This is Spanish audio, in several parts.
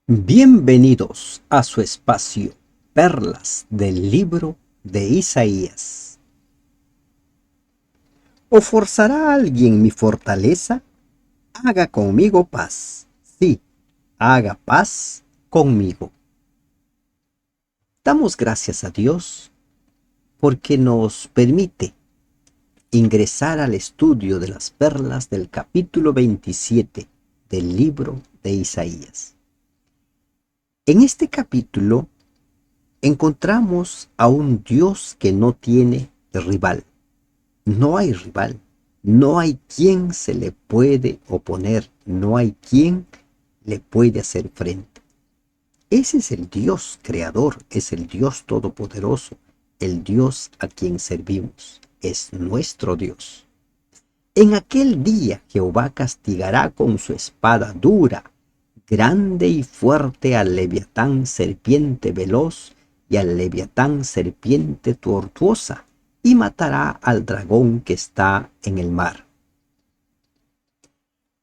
Bienvenidos a su espacio, Perlas del libro de Isaías. ¿O forzará alguien mi fortaleza? Haga conmigo paz. Sí, haga paz conmigo. Damos gracias a Dios porque nos permite ingresar al estudio de las perlas del capítulo 27 del libro de Isaías. En este capítulo encontramos a un Dios que no tiene rival. No hay rival. No hay quien se le puede oponer. No hay quien le puede hacer frente. Ese es el Dios creador, es el Dios todopoderoso, el Dios a quien servimos. Es nuestro Dios. En aquel día Jehová castigará con su espada dura, grande y fuerte al leviatán serpiente veloz y al leviatán serpiente tortuosa, y matará al dragón que está en el mar.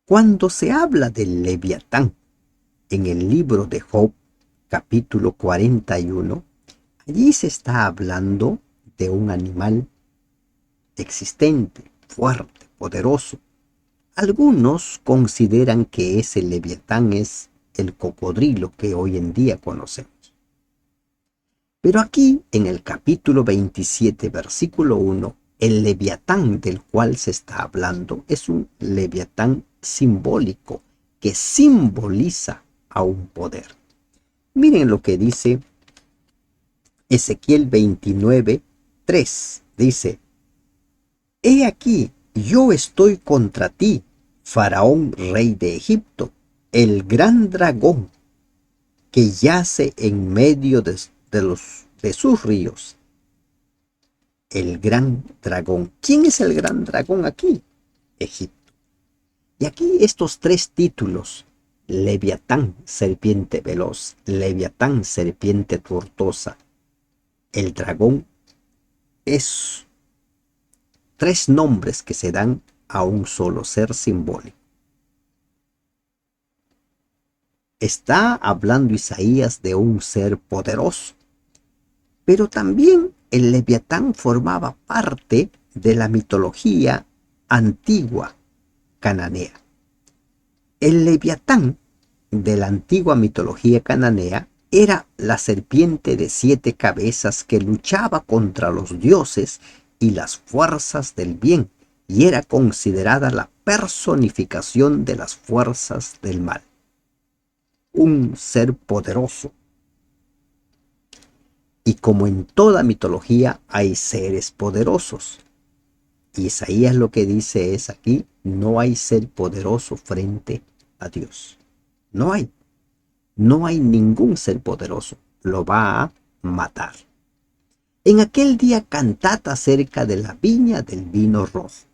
Cuando se habla del leviatán en el libro de Job, capítulo 41, allí se está hablando de un animal existente, fuerte, poderoso. Algunos consideran que ese leviatán es el cocodrilo que hoy en día conocemos. Pero aquí, en el capítulo 27, versículo 1, el leviatán del cual se está hablando es un leviatán simbólico que simboliza a un poder. Miren lo que dice Ezequiel 29, 3. Dice: He aquí, yo estoy contra ti, Faraón, rey de Egipto, el gran dragón que yace en medio de sus ríos. El gran dragón. ¿Quién es el gran dragón aquí? Egipto. Y aquí estos tres títulos: Leviatán, serpiente veloz; Leviatán, serpiente tortosa; el dragón, es tres nombres que se dan a un solo ser simbólico. Está hablando Isaías de un ser poderoso, pero también el leviatán formaba parte de la mitología antigua cananea. El leviatán de la antigua mitología cananea era la serpiente de 7 cabezas que luchaba contra los dioses y las fuerzas del bien, y era considerada la personificación de las fuerzas del mal. Un ser poderoso. Y como en toda mitología hay seres poderosos, Isaías lo que dice es aquí: no hay ser poderoso frente a Dios. No hay. No hay ningún ser poderoso. Lo va a matar. En aquel día cantad acerca de la viña del vino rojo.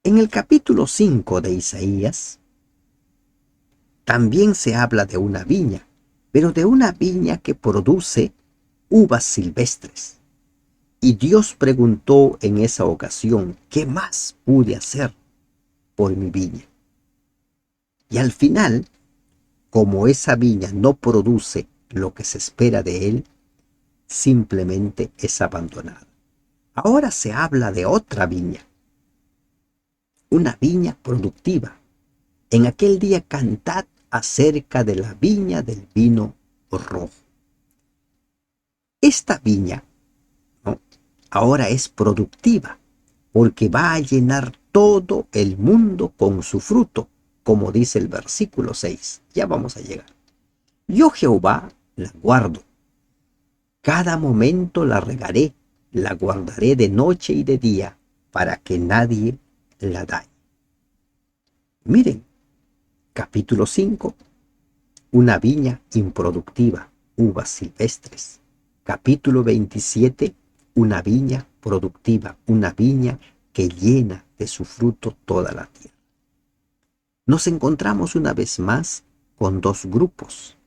En el capítulo 5 de Isaías también se habla de una viña, pero de una viña que produce uvas silvestres. Y Dios preguntó en esa ocasión: ¿qué más pude hacer por mi viña? Y al final, como esa viña no produce lo que se espera de él, simplemente es abandonada. Ahora se habla de otra viña, una viña productiva. En aquel día cantad acerca de la viña del vino rojo. Esta viña, ¿no?, ahora es productiva, porque va a llenar todo el mundo con su fruto, como dice el versículo 6. Ya vamos a llegar. Yo, Jehová, la guardo. Cada momento la regaré, la guardaré de noche y de día, para que nadie la dañe. Miren, capítulo 5, una viña improductiva, uvas silvestres. Capítulo 27, una viña productiva, una viña que llena de su fruto toda la tierra. Nos encontramos una vez más con dos grupos: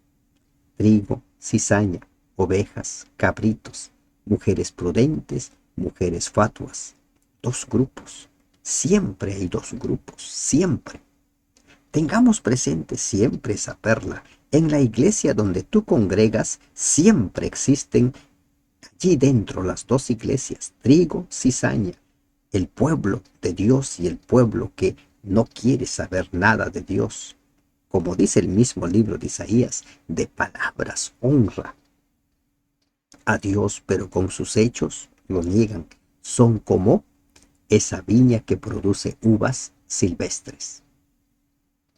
trigo, cizaña, ovejas, cabritos, mujeres prudentes, mujeres fatuas. Dos grupos. Siempre hay dos grupos, siempre. Tengamos presente siempre esa perla. En la iglesia donde tú congregas siempre existen allí dentro las dos iglesias, trigo, cizaña, el pueblo de Dios y el pueblo que no quiere saber nada de Dios. Como dice el mismo libro de Isaías, de palabras honra a Dios, pero con sus hechos lo niegan. Son como esa viña que produce uvas silvestres.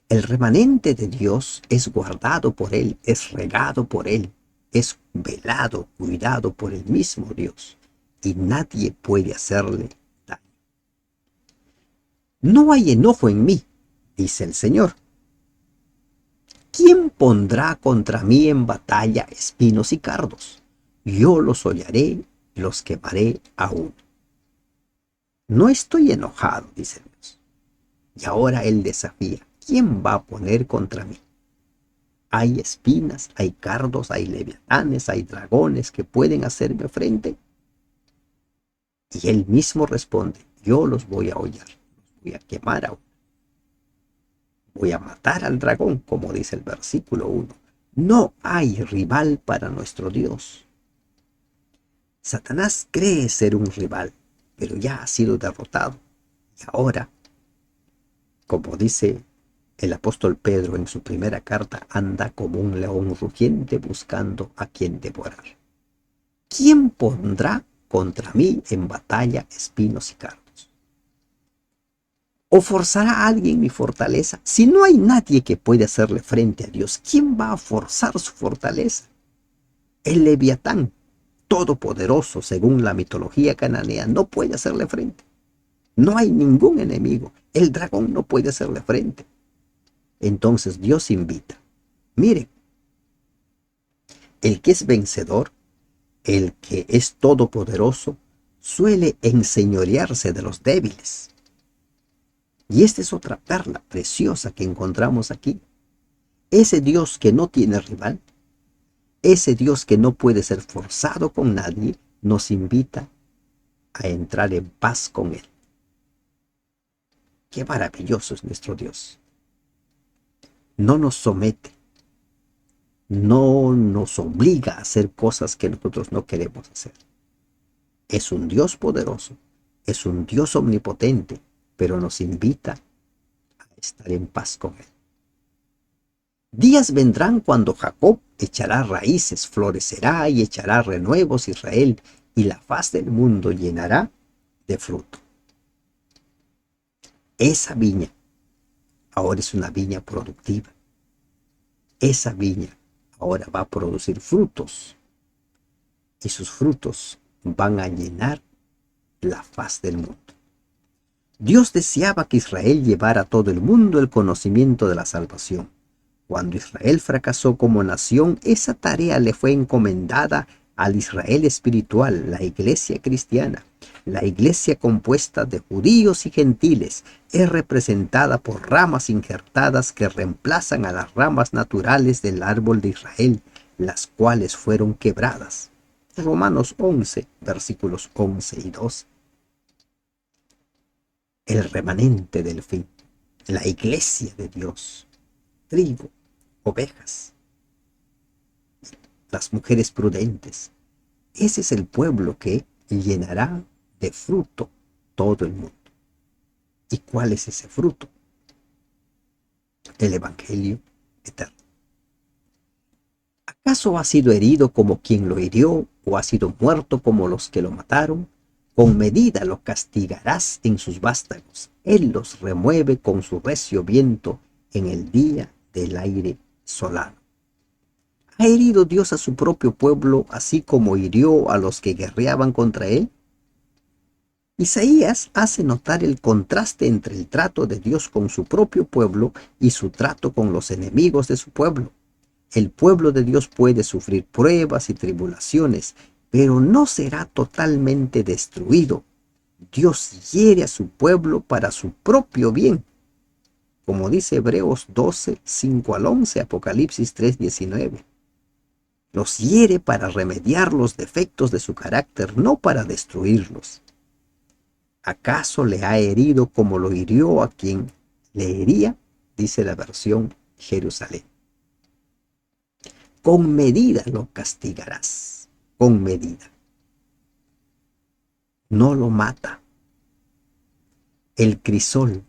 El remanente de Dios es guardado por Él, es regado por Él, es velado, cuidado por el mismo Dios, y nadie puede hacerle daño. No hay enojo en mí, dice el Señor. ¿Quién pondrá contra mí en batalla espinos y cardos? Yo los hollaré y los quemaré aún. No estoy enojado, dice Dios. Y ahora Él desafía, ¿quién va a poner contra mí? Hay espinas, hay cardos, hay leviatanes, hay dragones que pueden hacerme frente. Y Él mismo responde, yo los voy a hollar, los voy a quemar aún. Voy a matar al dragón, como dice el versículo 1. No hay rival para nuestro Dios. Satanás cree ser un rival, pero ya ha sido derrotado. Y ahora, como dice el apóstol Pedro en su primera carta, anda como un león rugiente buscando a quien devorar. ¿Quién pondrá contra mí en batalla espinos y cardos? ¿O forzará a alguien mi fortaleza? Si no hay nadie que pueda hacerle frente a Dios, ¿quién va a forzar su fortaleza? El Leviatán, todopoderoso según la mitología cananea, no puede hacerle frente. No hay ningún enemigo. El dragón no puede hacerle frente. Entonces Dios invita. Mire, el que es vencedor, el que es todopoderoso, suele enseñorearse de los débiles. Y esta es otra perla preciosa que encontramos aquí. Ese Dios que no tiene rival, ese Dios que no puede ser forzado con nadie, nos invita a entrar en paz con Él. Qué maravilloso es nuestro Dios. No nos somete, no nos obliga a hacer cosas que nosotros no queremos hacer. Es un Dios poderoso, es un Dios omnipotente, pero nos invita a estar en paz con Él. Días vendrán cuando Jacob echará raíces, florecerá y echará renuevos Israel, y la faz del mundo llenará de fruto. Esa viña ahora es una viña productiva. Esa viña ahora va a producir frutos, y sus frutos van a llenar la faz del mundo. Dios deseaba que Israel llevara a todo el mundo el conocimiento de la salvación. Cuando Israel fracasó como nación, esa tarea le fue encomendada al Israel espiritual, la iglesia cristiana. La iglesia compuesta de judíos y gentiles es representada por ramas injertadas que reemplazan a las ramas naturales del árbol de Israel, las cuales fueron quebradas. Romanos 11, versículos 11 y 12. El remanente del fin, la iglesia de Dios, trigo, ovejas, las mujeres prudentes. Ese es el pueblo que llenará de fruto todo el mundo. ¿Y cuál es ese fruto? El evangelio eterno. ¿Acaso ha sido herido como quien lo hirió, o ha sido muerto como los que lo mataron? Con medida lo castigarás en sus vástagos. Él los remueve con su recio viento en el día del aire solano. ¿Ha herido Dios a su propio pueblo así como hirió a los que guerreaban contra él? Isaías hace notar el contraste entre el trato de Dios con su propio pueblo y su trato con los enemigos de su pueblo. El pueblo de Dios puede sufrir pruebas y tribulaciones, pero no será totalmente destruido. Dios hiere a su pueblo para su propio bien. Como dice Hebreos 12, 5 al 11, Apocalipsis 3, 19. Los hiere para remediar los defectos de su carácter, no para destruirlos. ¿Acaso le ha herido como lo hirió a quien le hería? dice la versión Jerusalén. Con medida lo castigarás, con medida. No lo mata. El crisol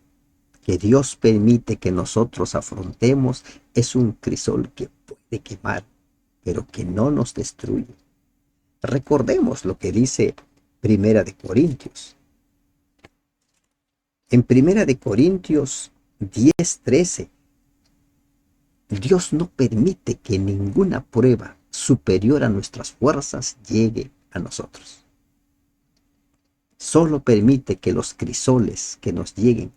que Dios permite que nosotros afrontemos es un crisol que puede quemar, pero que no nos destruye. Recordemos lo que dice Primera de Corintios. En Primera de Corintios 10:13, Dios no permite que ninguna prueba superior a nuestras fuerzas llegue a nosotros. Solo permite que los crisoles que nos lleguen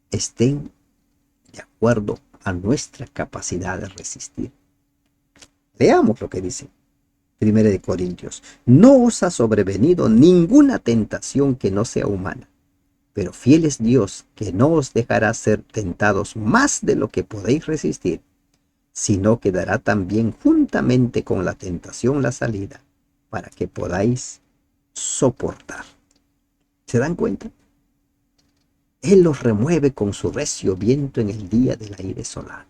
estén de acuerdo a nuestra capacidad de resistir. Leamos lo que dice Primera de Corintios. No os ha sobrevenido ninguna tentación que no sea humana, pero fiel es Dios, que no os dejará ser tentados más de lo que podéis resistir, sino que dará también juntamente con la tentación la salida, para que podáis soportar. ¿Se dan cuenta? Él los remueve con su recio viento en el día del aire solar.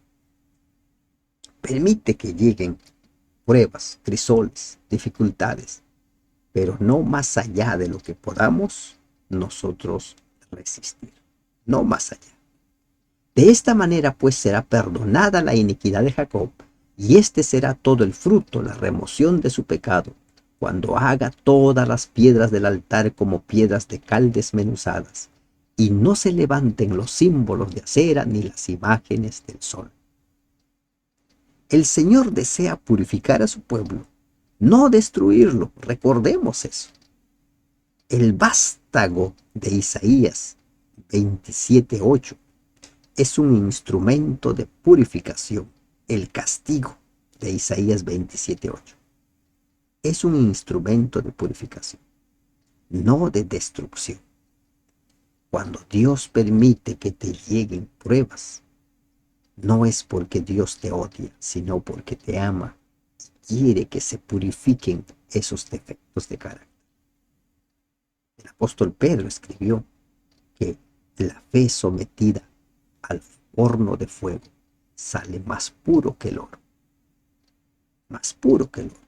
Permite que lleguen pruebas, crisoles, dificultades, pero no más allá de lo que podamos nosotros resistir. No más allá. De esta manera pues será perdonada la iniquidad de Jacob, y este será todo el fruto, la remoción de su pecado, cuando haga todas las piedras del altar como piedras de cal desmenuzadas, y no se levanten los símbolos de acera ni las imágenes del sol. El Señor desea purificar a su pueblo, no destruirlo, recordemos eso. El vástago de Isaías 27:8 es un instrumento de purificación. El castigo de Isaías 27:8 es un instrumento de purificación, no de destrucción. Cuando Dios permite que te lleguen pruebas, no es porque Dios te odia, sino porque te ama y quiere que se purifiquen esos defectos de carácter. El apóstol Pedro escribió que la fe sometida al horno de fuego sale más puro que el oro. Más puro que el oro.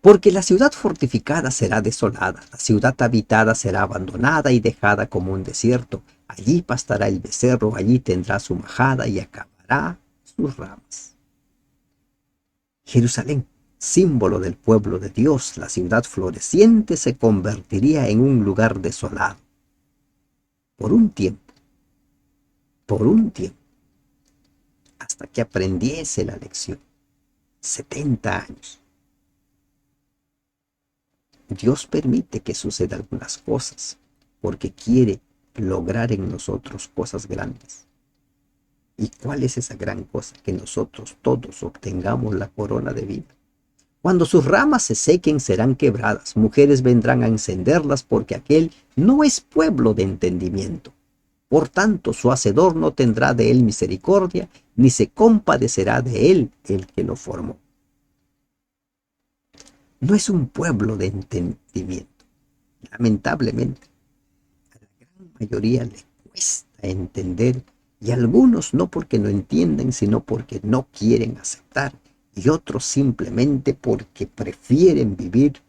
Porque la ciudad fortificada será desolada, la ciudad habitada será abandonada y dejada como un desierto. Allí pastará el becerro, allí tendrá su majada y acabará sus ramas. Jerusalén, símbolo del pueblo de Dios, la ciudad floreciente, se convertiría en un lugar desolado. Por un tiempo, hasta que aprendiese la lección. 70 años. Dios permite que sucedan algunas cosas porque quiere lograr en nosotros cosas grandes. ¿Y cuál es esa gran cosa? Que nosotros todos obtengamos la corona de vida. Cuando sus ramas se sequen serán quebradas, mujeres vendrán a encenderlas porque aquel no es pueblo de entendimiento. Por tanto, su hacedor no tendrá de él misericordia, ni se compadecerá de él el que lo formó. No es un pueblo de entendimiento. Lamentablemente, a la gran mayoría le cuesta entender, y algunos no porque no entienden, sino porque no quieren aceptar, y otros simplemente porque prefieren vivir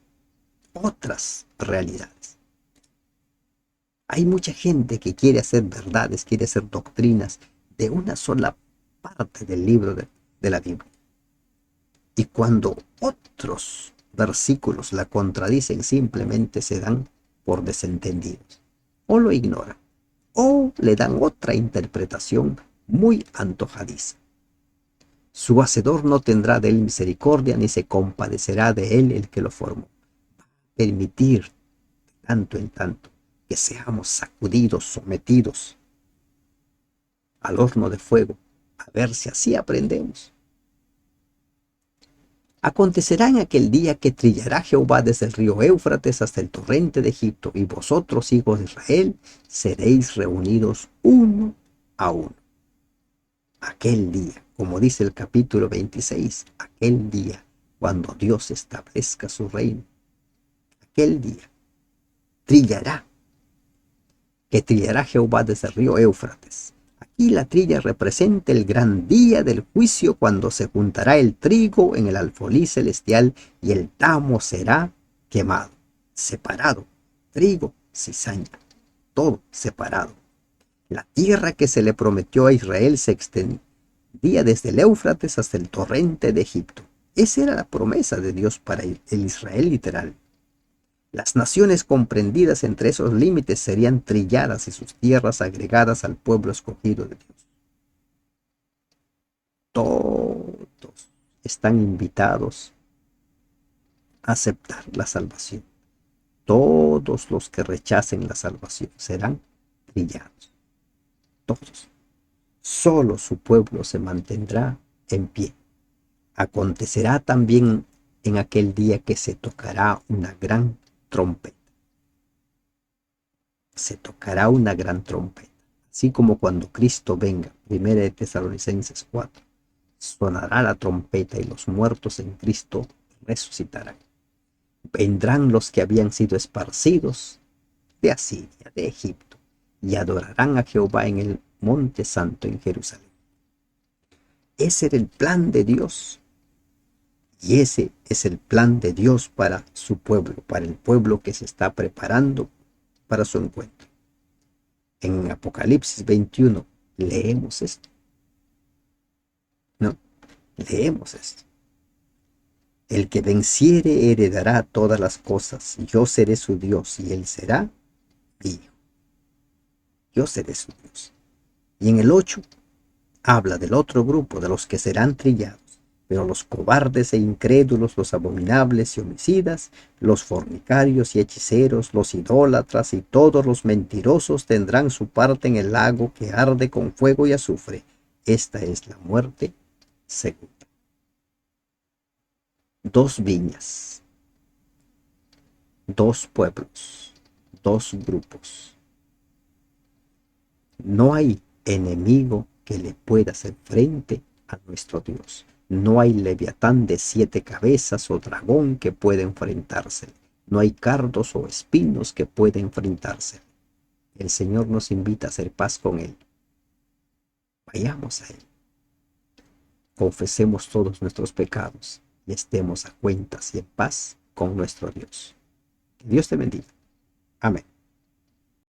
otras realidades. Hay mucha gente que quiere hacer verdades, quiere hacer doctrinas de una sola parte del libro de la Biblia. Y cuando otros versículos la contradicen, simplemente se dan por desentendidos. O lo ignoran, o le dan otra interpretación muy antojadiza. Su hacedor no tendrá de él misericordia, ni se compadecerá de él el que lo formó. Permitir de tanto en tanto que seamos sacudidos, sometidos al horno de fuego, a ver si así aprendemos. Acontecerá en aquel día que trillará Jehová desde el río Éufrates hasta el torrente de Egipto, y vosotros, hijos de Israel, seréis reunidos uno a uno. Aquel día, como dice el capítulo 26, aquel día cuando Dios establezca su reino, aquel día trillará que trillará Jehová desde el río Éufrates. Aquí la trilla representa el gran día del juicio, cuando se juntará el trigo en el alfolí celestial y el tamo será quemado, separado, trigo, cizaña, todo separado. La tierra que se le prometió a Israel se extendía desde el Éufrates hasta el torrente de Egipto. Esa era la promesa de Dios para el Israel literal. Las naciones comprendidas entre esos límites serían trilladas y sus tierras agregadas al pueblo escogido de Dios. Todos están invitados a aceptar la salvación. Todos los que rechacen la salvación serán trillados. Todos. Solo su pueblo se mantendrá en pie. Acontecerá también en aquel día que se tocará una gran trompeta. Se tocará una gran trompeta. Así como cuando Cristo venga, 1 de Tesalonicenses 4, sonará la trompeta y los muertos en Cristo resucitarán. Vendrán los que habían sido esparcidos de Asiria, de Egipto, y adorarán a Jehová en el monte santo en Jerusalén. Ese era el plan de Dios. Y ese es el plan de Dios para su pueblo, para el pueblo que se está preparando para su encuentro. En Apocalipsis 21 leemos esto. No, leemos esto. El que venciere heredará todas las cosas, y yo seré su Dios, y él será mi hijo. Yo seré su Dios. Y en el 8 habla del otro grupo, de los que serán trillados. Pero los cobardes e incrédulos, los abominables y homicidas, los fornicarios y hechiceros, los idólatras y todos los mentirosos tendrán su parte en el lago que arde con fuego y azufre. Esta es la muerte segunda. Dos viñas, dos pueblos, dos grupos. No hay enemigo que le pueda hacer frente a nuestro Dios. No hay leviatán de 7 cabezas o dragón que pueda enfrentarse. No hay cardos o espinos que pueda enfrentarse. El Señor nos invita a hacer paz con Él. Vayamos a Él. Confesemos todos nuestros pecados y estemos a cuentas y en paz con nuestro Dios. Que Dios te bendiga. Amén.